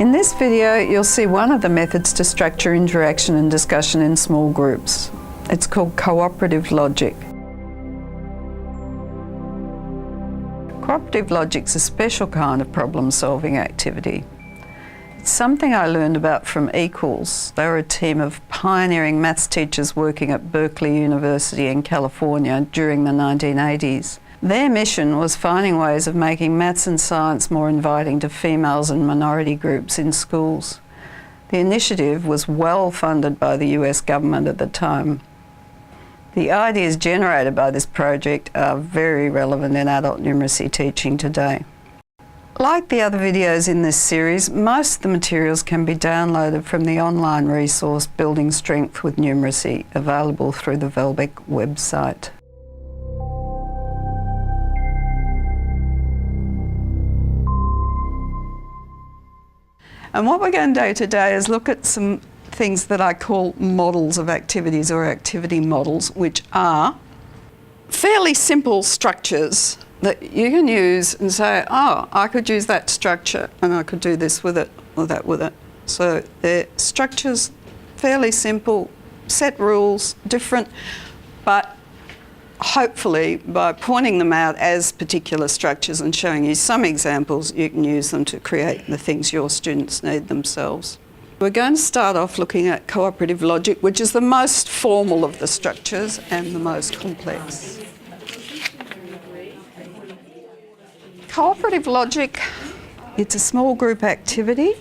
In this video, you'll see one of the methods to structure interaction and discussion in small groups. It's called Cooperative Logic. Cooperative Logic's a special kind of problem-solving activity. It's something I learned about from Equals. They were a team of pioneering maths teachers working at Berkeley University in California during the 1980s. Their mission was finding ways of making maths and science more inviting to females and minority groups in schools. The initiative was well funded by the US government at the time. The ideas generated by this project are very relevant in adult numeracy teaching today. Like the other videos in this series, most of the materials can be downloaded from the online resource Building Strength with Numeracy, available through the Velbeck website. And what we're going to do today is look at some things that I call models of activities or activity models, which are fairly simple structures that you can use and say, oh, I could use that structure and I could do this with it or that with it. So they're structures, fairly simple, set rules, different, but hopefully by pointing them out as particular structures and showing you some examples, you can use them to create the things your students need themselves. We're going to start off looking at cooperative logic, which is the most formal of the structures and the most complex. Cooperative logic, it's a small group activity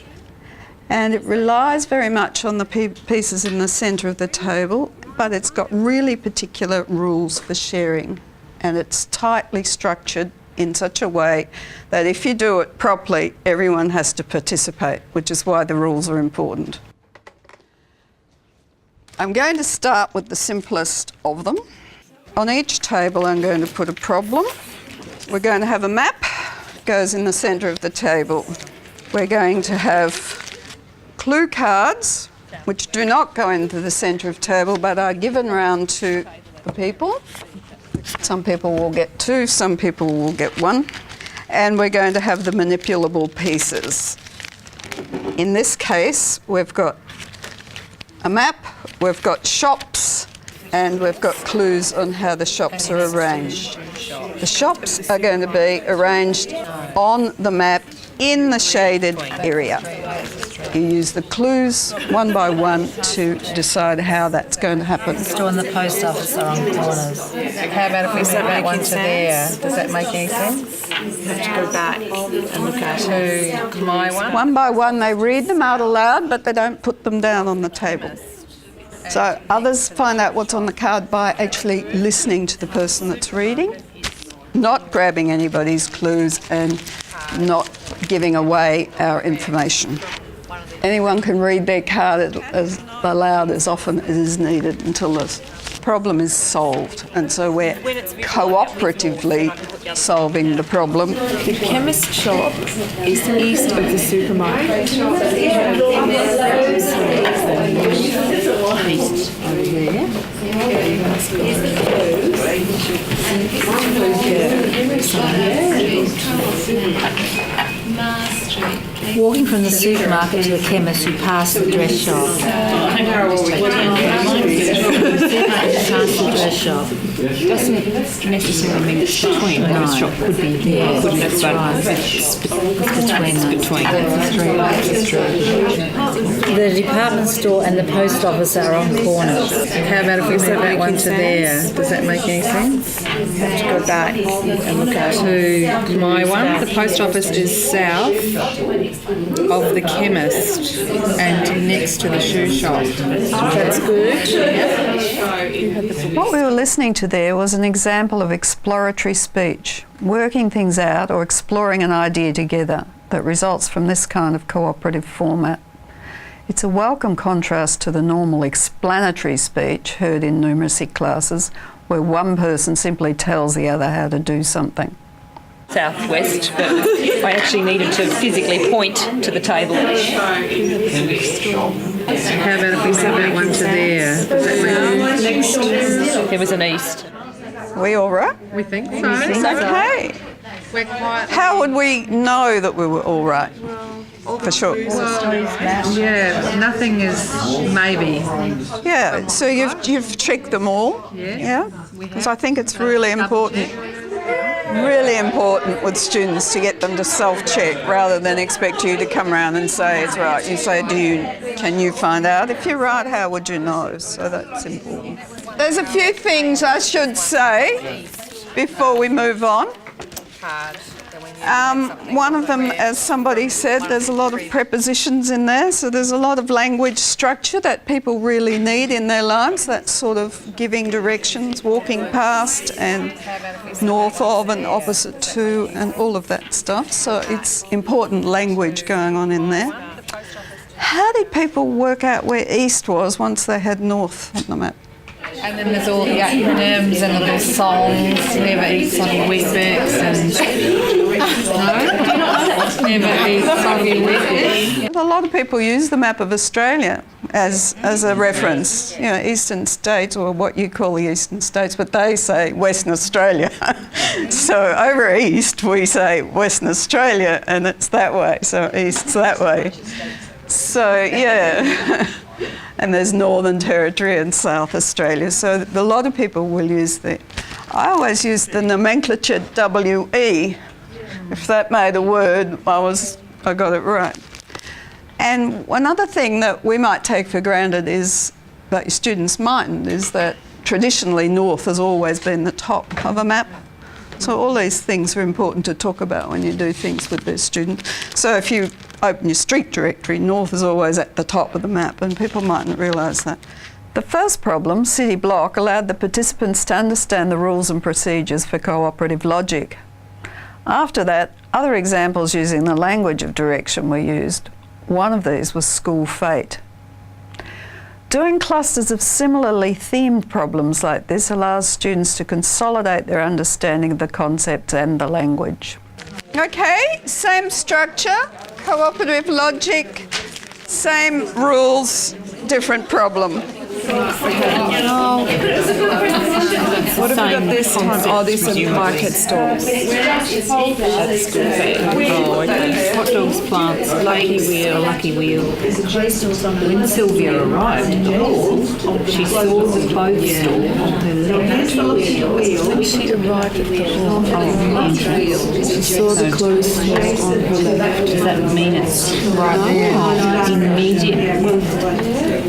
and it relies very much on the pieces in the centre of the table, but it's got really particular rules for sharing and it's tightly structured in such a way that if you do it properly, everyone has to participate, which is why the rules are important. I'm going to start with the simplest of them. On each table I'm going to put a problem. We're going to have a map, goes in the centre of the table. We're going to have clue cards, which do not go into the centre of the table but are given round to the people. Some people will get 2, some people will get 1. And we're going to have the manipulable pieces. In this case, we've got a map, we've got shops, and we've got clues on how the shops are arranged. The shops are going to be arranged on the map in the shaded area. You use the clues one by one to decide how that's going to happen. The store and the post office are on corners. How about if we set that one to there? Does that make any sense? You have to go back and look at to my one? One by one they read them out aloud, but they don't put them down on the table. So others find out what's on the card by actually listening to the person that's reading, not grabbing anybody's clues and not giving away our information. Anyone can read their card as aloud as often as is needed until the problem is solved. And so we're cooperatively solving the problem. The chemist shop is east of the supermarket. Walking from the supermarket to the chemist, you pass the dress shop. Doesn't necessarily mean it's between. No. The shop could be there, couldn't it? But It's between. The department store and the post office are on corners. How about if we set that one to there? Does that make any sense? You have to go back and look at To my one, the post office is south of the chemist and next to the shoe shop. That's good. What we were listening to there was an example of exploratory speech, working things out or exploring an idea together that results from this kind of cooperative format. It's a welcome contrast to the normal explanatory speech heard in numeracy classes, where one person simply tells the other how to do something. Southwest, but I actually needed to physically point to the table. How about if we set that one to there? There was an east. We all right? We think so. Okay. We're quite. How would we know that we were all right? for sure. Yeah, nothing is maybe. Yeah, so you've checked them all. Yeah. Because I think it's really important with students to get them to self-check rather than expect you to come around and say it's right. You say, can you find out? If you're right, how would you know? So that's important. There's a few things I should say before we move on. One of them, as somebody said, there's a lot of prepositions in there, so there's a lot of language structure that people really need in their lives. That's sort of giving directions, walking past and north of and opposite to and all of that stuff. So it's important language going on in there. How did people work out where east was once they had north on the map? And then there's all the acronyms and little songs. Never eat soggy Weet-Bix and never eat soggy Weet-Bix. A lot of people use the map of Australia as a reference. You know, eastern states, or what you call the eastern states, but they say Western Australia. So over east we say Western Australia, and it's that way. So east's that way. So yeah. And there's Northern Territory and South Australia, so a lot of people will use I always use the nomenclature WE. If that made a word, I got it right. And one other thing that we might take for granted is, that your students mightn't, is that traditionally north has always been the top of a map. So all these things are important to talk about when you do things with their students. So if you open your street directory, north is always at the top of the map, and people mightn't realise that. The first problem, city block, allowed the participants to understand the rules and procedures for cooperative logic. After that, other examples using the language of direction were used. One of these was school fate. Doing clusters of similarly themed problems like this allows students to consolidate their understanding of the concepts and the language. Okay, same structure, cooperative logic, same rules, different problem. What about this one? Oh, these are market stalls. That's good. Oh, okay. Hot dogs, plants, lucky wheel. When Sylvia arrived, she saw the clothes store on her left. She arrived at the She saw the clothes store on her left. Does that mean it's right there? Immediate.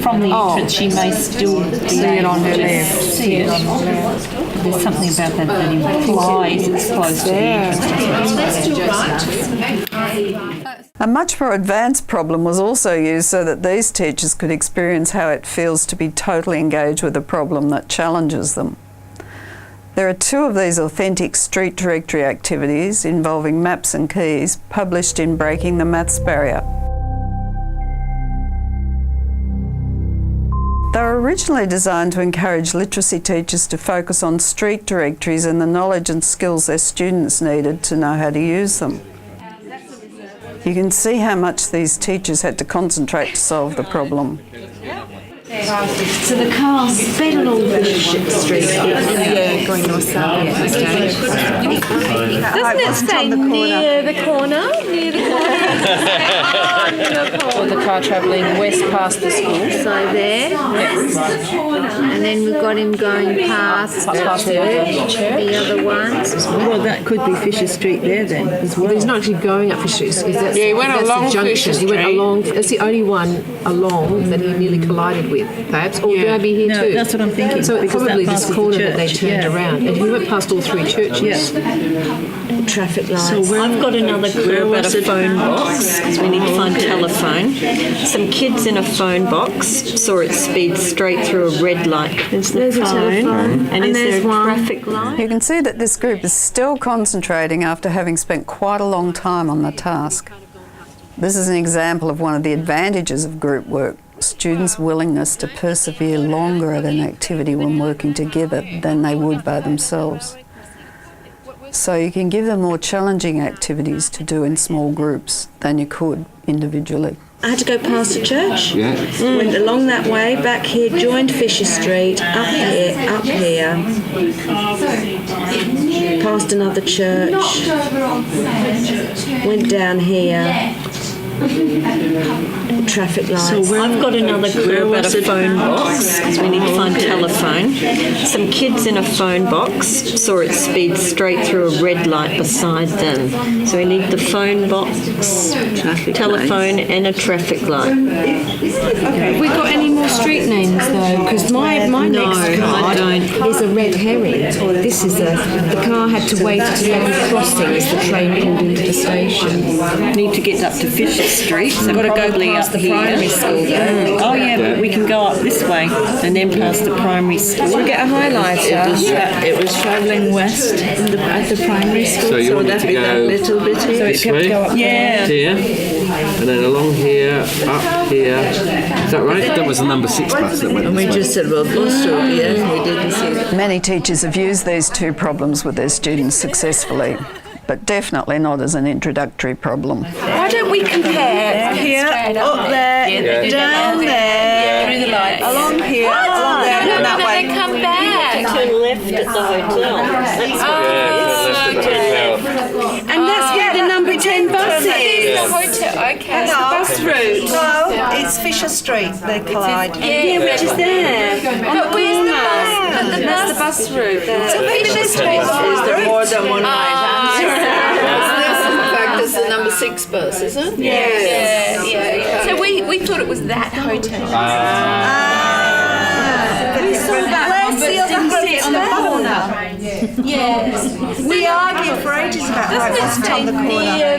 From the entrance, she may still see it on her left. See it. There's something about that implies it's close to the entrance. A much more advanced problem was also used so that these teachers could experience how it feels to be totally engaged with a problem that challenges them. There are two of these authentic street directory activities involving maps and keys published in Breaking the Maths Barrier. They were originally designed to encourage literacy teachers to focus on street directories and the knowledge and skills their students needed to know how to use them. You can see how much these teachers had to concentrate to solve the problem. So the cars sped along Bishop Street. Yeah, going north-south. Doesn't it say near the corner? Near the corner? Or the car travelling west past the school. So there. And then we've got him going past the church, the other ones. Well, that could be Fisher Street there then as well. He's not actually going up Fisher Street. Yeah, he went along Fisher Street. He went along. That's the only one along that he nearly collided with, perhaps. Or maybe here too. That's what I'm thinking. So it's probably that this corner that they turned around. And he went past all three churches. Traffic lights. So I've got another clue about a phone box, because we need to find telephone. Some kids in a phone box saw it speed straight through a red light. There's the phone. And is there a traffic light? You can see that this group is still concentrating after having spent quite a long time on the task. This is an example of one of the advantages of group work. Students' willingness to persevere longer at an activity when working together than they would by themselves. So you can give them more challenging activities to do in small groups than you could individually. I had to go past a church. Went along that way, back here, joined Fisher Street, up here, past another church, went down here, Traffic lights. I've got another clue about a phone box, because we need to find telephone. Some kids in a phone box saw it speed straight through a red light beside them. So we need the phone box, telephone and a traffic light. Have we got any more street names though? Because my next card is a red herring. This is the car had to wait at the end crossing as the train pulled into the station. Need to get up to Fisher Street. So Got to go past the primary school. Oh yeah, but we can go up this way and then past the primary school. Should we get a highlighter? It was travelling west at the primary school. So you want it to go little bit here? this way? Yeah. Here, and then along here, up here. Is that right? That was the number 6 bus that went And we this way. just said, well, bus route, yeah, we didn't see it. Many teachers have used these two problems with their students successfully, but definitely not as an introductory problem. Why don't we compare here, up there, down there, Through the lights. along here, along there, and that way. Come back. Turn left at the hotel. And that's where the number 10 bus is. The hotel. Okay. Bus route. No, it's Fisher Street, they collide. Yeah, which is there. But where's the bus? That's the bus route. So Fisher Street Is there more than one right answer? In fact, it's the number 6 bus, is it? Yeah. So we thought it was that hotel. Where's the other hotel? On the corner. Yes. We argued for ages about how it wasn't on the corner. Near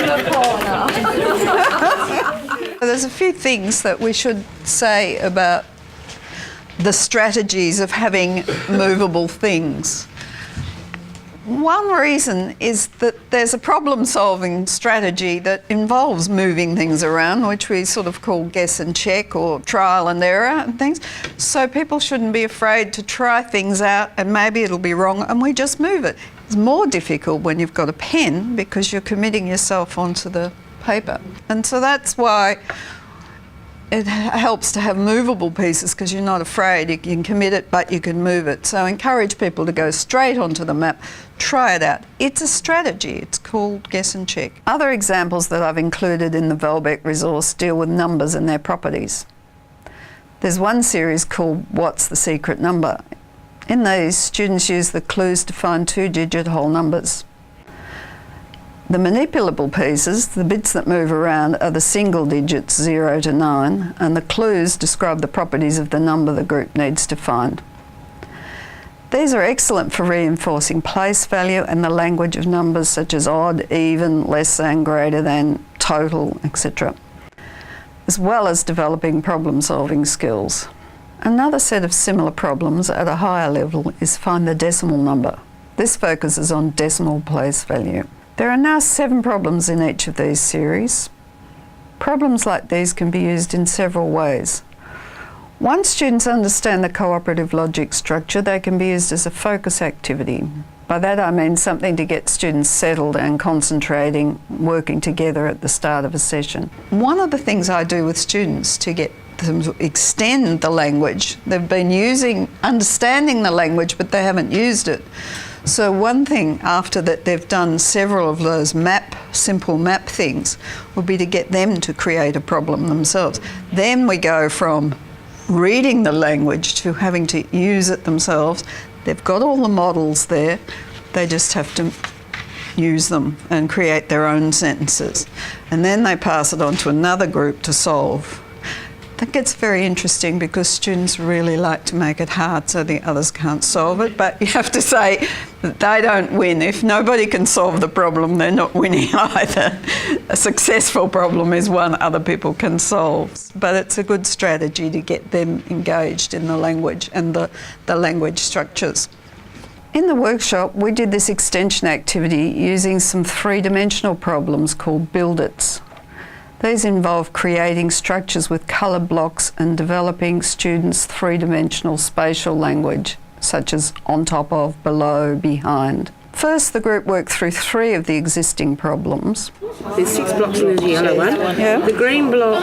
the corner. There's a few things that we should say about the strategies of having movable things. One reason is that there's a problem-solving strategy that involves moving things around, which we sort of call guess and check or trial and error and things. So people shouldn't be afraid to try things out and maybe it'll be wrong and we just move it. It's more difficult when you've got a pen because you're committing yourself onto the paper. And so that's why it helps to have movable pieces because you're not afraid. You can commit it, but you can move it. So encourage people to go straight onto the map, try it out. It's a strategy. It's called guess and check. Other examples that I've included in the Velbeck resource deal with numbers and their properties. There's one series called What's the Secret Number? In these, students use the clues to find 2-digit whole numbers. The manipulable pieces, the bits that move around, are the single digits 0 to 9, and the clues describe the properties of the number the group needs to find. These are excellent for reinforcing place value and the language of numbers such as odd, even, less than, greater than, total, etc., as well as developing problem-solving skills. Another set of similar problems at a higher level is find the decimal number. This focuses on decimal place value. There are now 7 problems in each of these series. Problems like these can be used in several ways. Once students understand the cooperative logic structure, they can be used as a focus activity. By that I mean something to get students settled and concentrating, working together at the start of a session. One of the things I do with students to get them to extend the language, they've been understanding the language, but they haven't used it. So one thing after that they've done several of those simple map things would be to get them to create a problem themselves. Then we go from reading the language to having to use it themselves. They've got all the models there, they just have to use them and create their own sentences. And then they pass it on to another group to solve. That gets very interesting because students really like to make it hard so the others can't solve it, but you have to say that they don't win. If nobody can solve the problem, they're not winning either. A successful problem is one other people can solve, but it's a good strategy to get them engaged in the language and the language structures. In the workshop, we did this extension activity using some 3-dimensional problems called build-its. These involve creating structures with colour blocks and developing students' 3-dimensional spatial language, such as on top of, below, behind. First, the group worked through 3 of the existing problems. There's 6 blocks in the yellow one. Yeah. The green block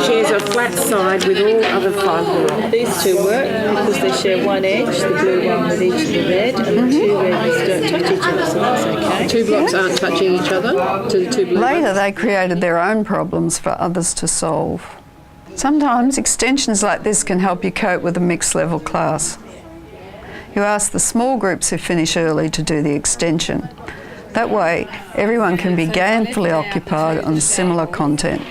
shares a flat side with all other 5 blocks. These 2 work because they share one edge, the blue one with each of the red, and the 2 edges don't touch each other, so that's okay. 2 blocks aren't touching each other to the 2 blue Later, ones. they created their own problems for others to solve. Sometimes extensions like this can help you cope with a mixed level class. You ask the small groups who finish early to do the extension. That way, everyone can be gainfully occupied on similar content.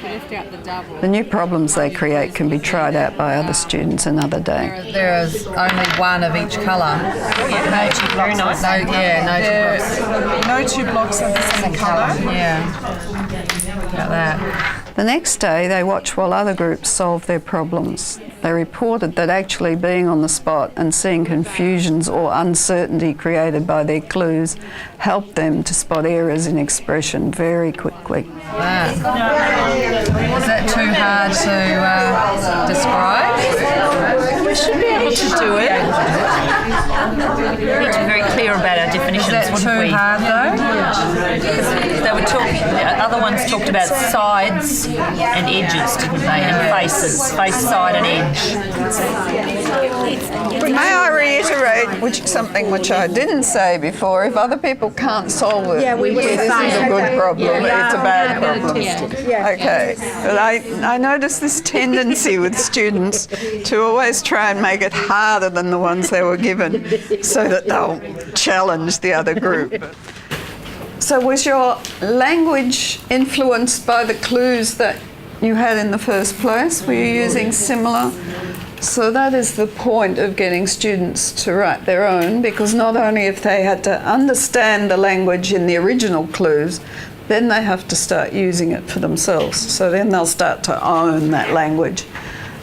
The new problems they create can be tried out by other students another day. There is only one of each colour. No 2 blocks. No 2 blocks. No 2 blocks of the same colour. Yeah. Got that. The next day, they watched while other groups solved their problems. They reported that actually being on the spot and seeing confusions or uncertainty created by their clues helped them to spot errors in expression very quickly. Wow. Is that too hard to describe? We should be able to do it. We need to be very clear about our definitions, Is that wouldn't too we? hard though? They were talking. The other ones talked about sides and edges, didn't they? And faces, face, side, and edge. May I reiterate something which I didn't say before? If other people can't solve it, this is a good problem. It's a bad problem. Okay. But I notice this tendency with students to always try and make it harder than the ones they were given so that they'll challenge the other group. So was your language influenced by the clues that you had in the first place? Were you using similar? So that is the point of getting students to write their own, because not only if they had to understand the language in the original clues, then they have to start using it for themselves. So then they'll start to own that language.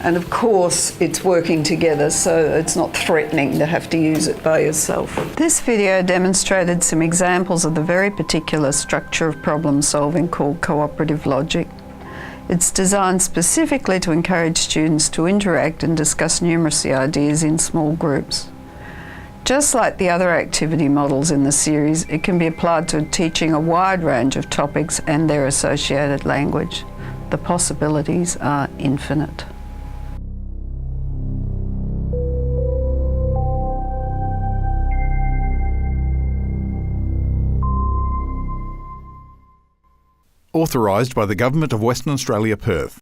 And of course, it's working together, so it's not threatening to have to use it by yourself. This video demonstrated some examples of the very particular structure of problem solving called cooperative logic. It's designed specifically to encourage students to interact and discuss numeracy ideas in small groups. Just like the other activity models in the series, it can be applied to teaching a wide range of topics and their associated language. The possibilities are infinite. Authorised by the Government of Western Australia, Perth.